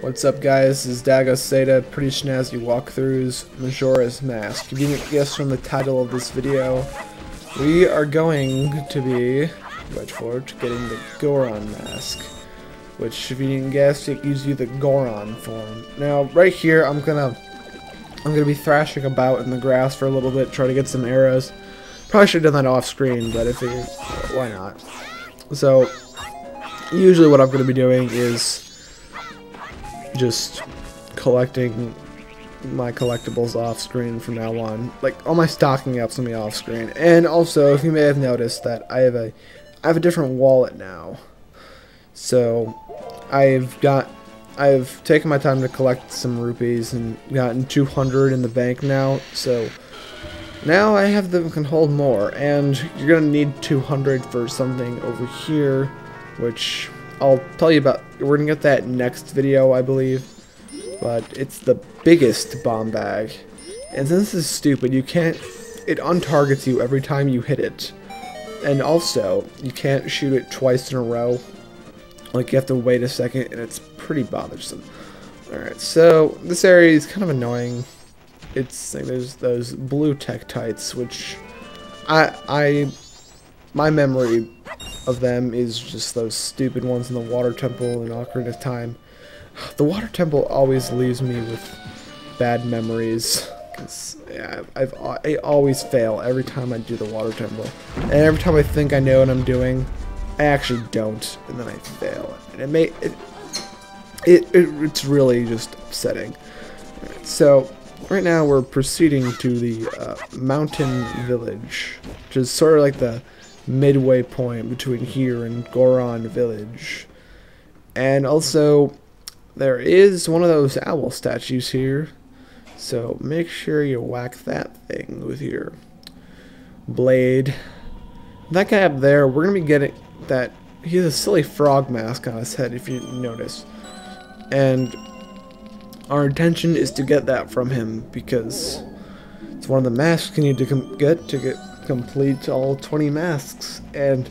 What's up, guys? This is Dago Seda, pretty snazzy walkthroughs, Majora's Mask. If you didn't guess from the title of this video, we are going to be, wait for it, getting the Goron mask. Which, if you didn't guess, it gives you the Goron form. Now, right here, I'm gonna be thrashing about in the grass for a little bit, try to get some arrows. Probably should have done that off screen, but I figured, why not? So, usually what I'm gonna be doing is just collecting my collectibles off screen from now on. Like, all my stocking up's gonna be off screen. And also, if you may have noticed that I have a different wallet now. So I've taken my time to collect some rupees and gotten 200 in the bank now. So now I have them, can hold more, and you're gonna need 200 for something over here, which I'll tell you about. We're gonna get that next video, I believe, but it's the biggest bomb bag, and since this is stupid, you can't, it untargets you every time you hit it, and also you can't shoot it twice in a row. Like, you have to wait a second, and it's pretty bothersome. Alright, so this area is kind of annoying. It's like there's those blue Tektites, which my memory of them is just those stupid ones in the water temple in Ocarina of Time. The water temple always leaves me with bad memories, because yeah, I always fail every time I do the water temple, and every time I think I know what I'm doing, I actually don't, and then I fail, and it's really just upsetting. Right, so right now we're proceeding to the mountain village, which is sort of like the midway point between here and Goron village. And also, there is one of those owl statues here, so make sure you whack that thing with your blade. That guy up there, we're gonna be getting that. He has a silly frog mask on his head, if you notice, and our intention is to get that from him because it's one of the masks you need to get complete all 20 masks, and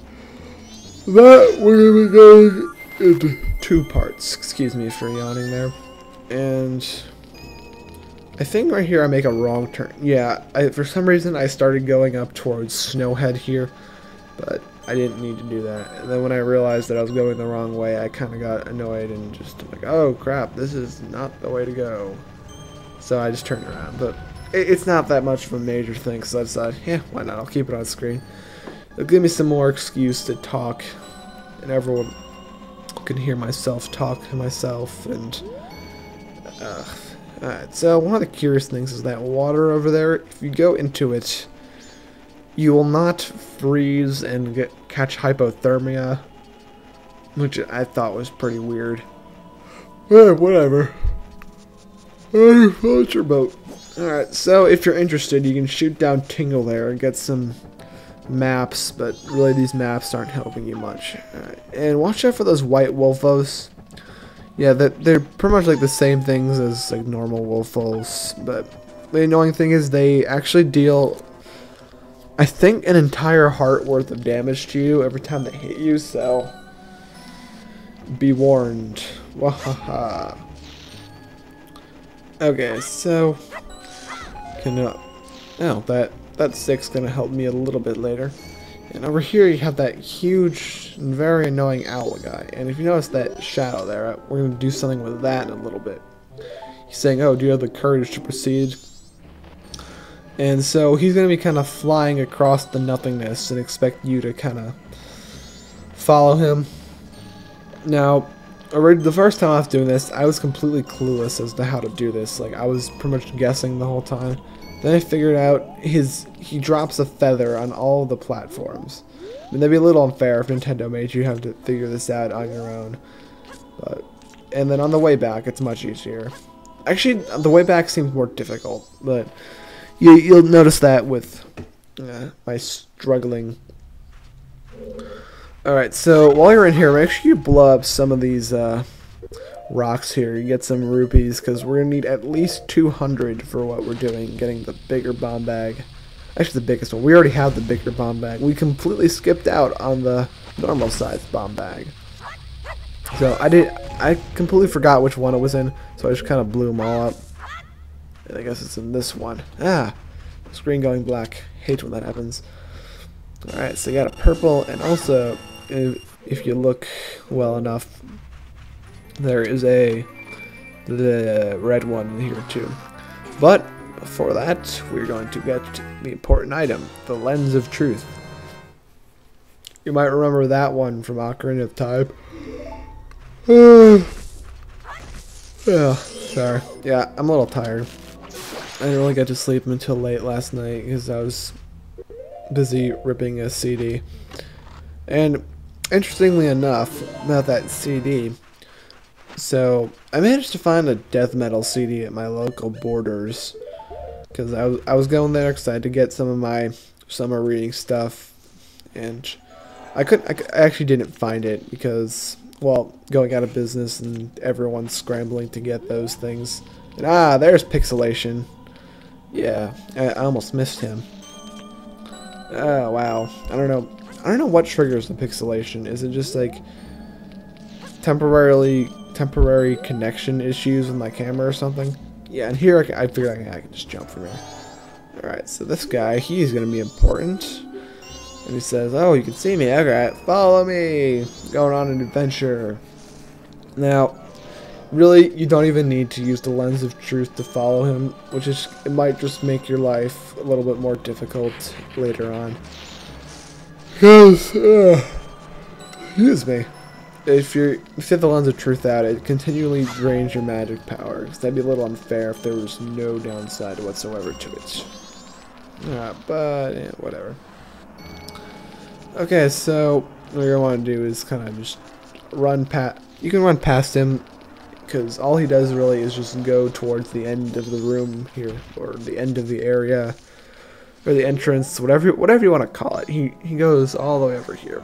that we're going to be going into 2 parts. Excuse me for yawning there. And I think right here I make a wrong turn. Yeah, for some reason I started going up towards Snowhead here, but I didn't need to do that. And then when I realized that I was going the wrong way, I kind of got annoyed and just like, oh crap, this is not the way to go. So I just turned around, but it's not that much of a major thing, so I decided, yeah, why not? I'll keep it on screen. It'll give me some more excuse to talk, and everyone can hear myself talk to myself. And alright, so one of the curious things is that water over there. If you go into it, you will not freeze and catch hypothermia, which I thought was pretty weird. Whatever. Float your boat. Alright, so if you're interested, you can shoot down Tingle there and get some maps, but really these maps aren't helping you much. Alright, and watch out for those white wolfos. Yeah, they're pretty much like the same things as like normal wolfos, but the annoying thing is they actually deal, I think, an entire heart worth of damage to you every time they hit you, so be warned. Wahaha. Okay, so that stick's gonna help me a little bit later. And over here you have that huge and very annoying owl guy. And if you notice that shadow there, we're gonna do something with that in a little bit. He's saying, oh, do you have the courage to proceed? And so he's gonna be kind of flying across the nothingness and expect you to kind of follow him. Now, already the first time I was doing this, I was completely clueless as to how to do this. Like, I was pretty much guessing the whole time. Then I figured out he drops a feather on all the platforms. I mean, that'd be a little unfair if Nintendo made you have to figure this out on your own. And then on the way back, it's much easier. Actually, the way back seems more difficult, but you'll notice that with my struggling. Alright, so while you're in here, make sure you blow up some of these rocks here. You get some rupees, because we're going to need at least 200 for what we're doing, getting the bigger bomb bag. Actually, the biggest one. We already have the bigger bomb bag. We completely skipped out on the normal sized bomb bag. So I I completely forgot which one it was in, so I just kind of blew them all up. And I guess it's in this one. Ah, screen going black. Hate when that happens. Alright, so you got a purple, and also, if you look well enough, there is the red one here too. But before that, we're going to get the important item, the Lens of Truth. You might remember that one from Ocarina of Time. Yeah, sorry. Yeah, I'm a little tired. I didn't really get to sleep until late last night because I was busy ripping a CD. And interestingly enough, about that CD, so I managed to find a death metal CD at my local Borders because I was going there because I had to get some of my summer reading stuff, and I actually didn't find it because, well, going out of business and everyone's scrambling to get those things. And there's Pixelation. Yeah, I almost missed him. Oh wow, I don't know what triggers the pixelation. Is it just like temporary connection issues with my camera or something? Yeah, and here I figure I can just jump from here. Alright, so this guy, he's gonna be important. And he says, oh, you can see me, alright, follow me, going on an adventure. Now, really, you don't even need to use the Lens of Truth to follow him, it might just make your life a little bit more difficult later on. Because, excuse me, if you set the Lens of Truth out, it continually drains your magic power. Because that'd be a little unfair if there was no downside whatsoever to it. But, yeah, whatever. Okay, so what you're gonna want to do is kind of just run past. You can run past him, because all he does really is just go towards the end of the room here, or the end of the area, or the entrance, whatever you want to call it. He goes all the way over here.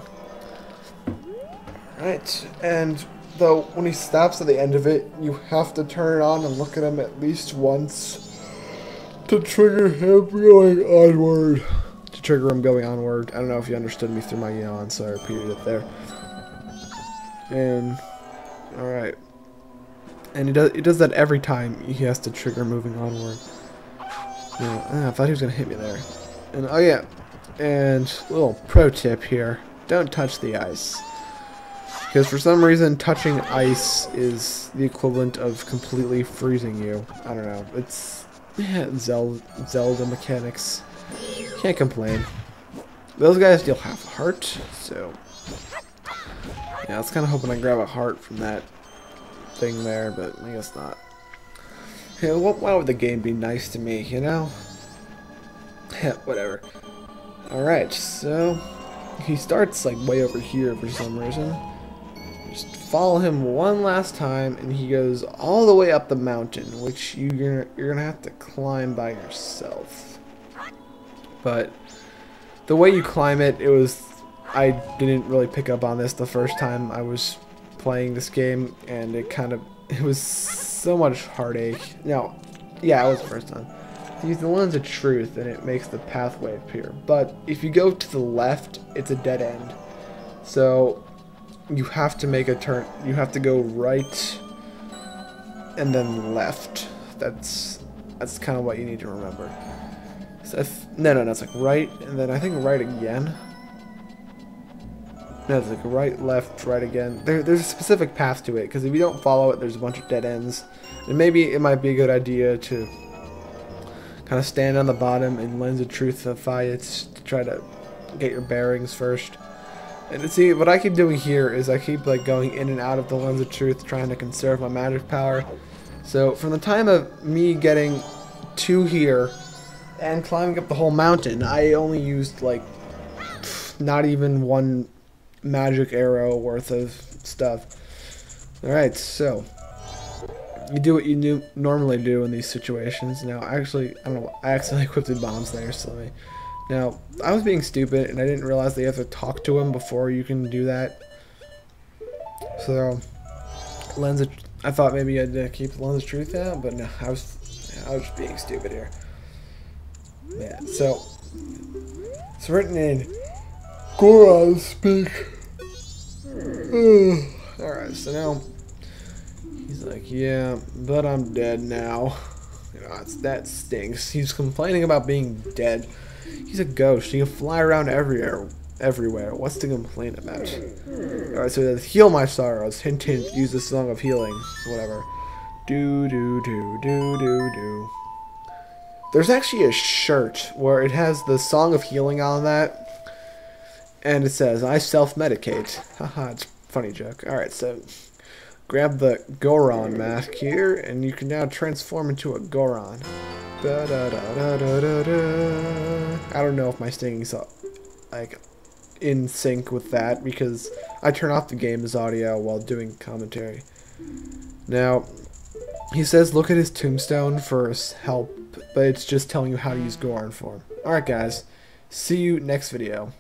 Right, and though when he stops at the end of it, you have to turn it on and look at him at least once to trigger him going onward. I don't know if you understood me through my yawn, so I repeated it there. And alright. And he does that every time he has to trigger moving onward. I thought he was gonna hit me there. And oh yeah. And little pro tip here. Don't touch the ice. Because for some reason touching ice is the equivalent of completely freezing you. I don't know. It's Zelda mechanics. Can't complain. Those guys deal half a heart, so yeah, I was kind of hoping I grab a heart from that thing there, but I guess not. Yeah, why would the game be nice to me, you know? Whatever. Alright, so he starts like way over here for some reason. Just follow him one last time, and he goes all the way up the mountain, which you're gonna have to climb by yourself. But the way you climb it, I didn't really pick up on this the first time I was playing this game, and it was so much heartache. No, yeah, it was the first time. You use the Lens of Truth, and it makes the pathway appear. But if you go to the left, it's a dead end. So you have to make a turn. You have to go right and then left. That's kind of what you need to remember. So no, it's like right, and then I think right again. No, it's like right, left, right again. There's a specific path to it, because if you don't follow it, there's a bunch of dead ends. And maybe it might be a good idea to kind of stand on the bottom and Lens of Truthify it to try to get your bearings first. And see, what I keep doing here is I keep like going in and out of the Lens of Truth, trying to conserve my magic power. So from the time of me getting to here and climbing up the whole mountain, I only used like not even one magic arrow worth of stuff. Alright, so you do what you normally do in these situations. Now, actually, I don't know, I accidentally equipped the bombs there, so now, I was being stupid, and I didn't realize that you have to talk to him before you can do that. So, I thought maybe you had to keep the Lens of Truth out, but no, I was just being stupid here. Yeah, so it's written in Goron speak. Alright, so now He's like, yeah, but I'm dead now. You know, that stinks. He's complaining about being dead. He's a ghost. He can fly around everywhere. What's to complain about? Alright, so heal my sorrows. Hint, hint. Use the song of healing. Whatever. Do, do, do, do, do, do. There's actually a shirt where it has the song of healing on that. And it says, I self-medicate. Haha, it's a funny joke. Alright, so grab the Goron mask here, and you can now transform into a Goron. Da, da, da, da, da, da, da. I don't know if my singing's like in sync with that, because I turn off the game's audio while doing commentary. Now, he says look at his tombstone for help, but it's just telling you how to use Goron form. Alright guys, see you next video.